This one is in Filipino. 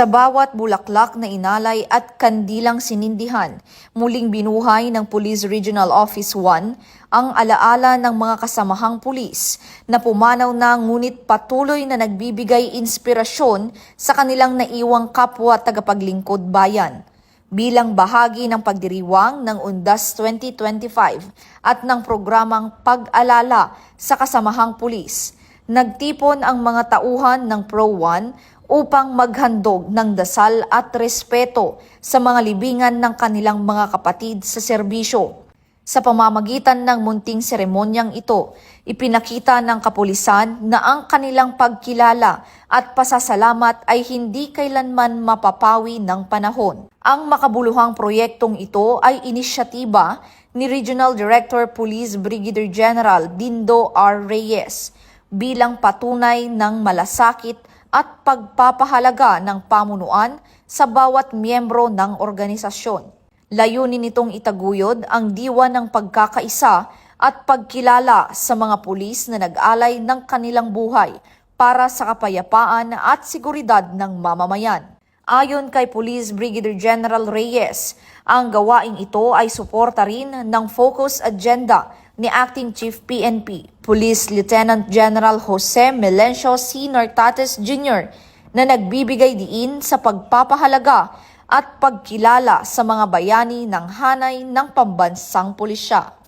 Sa bawat bulaklak na inalay at kandilang sinindihan, muling binuhay ng Police Regional Office 1 ang alaala ng mga kasamahang pulis na pumanaw na ngunit patuloy na nagbibigay inspirasyon sa kanilang naiwang kapwa tagapaglingkod bayan. Bilang bahagi ng pagdiriwang ng Undas 2025 at ng programang Pag-alala sa Kasamahang Pulis, nagtipon ang mga tauhan ng Pro 1 upang maghandog ng dasal at respeto sa mga libingan ng kanilang mga kapatid sa serbisyo. Sa pamamagitan ng munting seremonyang ito, ipinakita ng kapulisan na ang kanilang pagkilala at pasasalamat ay hindi kailanman mapapawi ng panahon. Ang makabuluhang proyektong ito ay inisyatiba ni Regional Director Police Brigadier General Dindo R. Reyes bilang patunay ng malasakit at pagpapahalaga ng pamunuan sa bawat miyembro ng organisasyon. Layunin nitong itaguyod ang diwa ng pagkakaisa at pagkilala sa mga pulis na nag-alay ng kanilang buhay para sa kapayapaan at seguridad ng mamamayan. Ayon kay Police Brigadier General Reyes, ang gawaing ito ay suporta rin ng focus agenda ni Acting Chief PNP, Police Lieutenant General Jose Melencio C. Nartates Jr. na nagbibigay diin sa pagpapahalaga at pagkilala sa mga bayani ng hanay ng pambansang pulisya.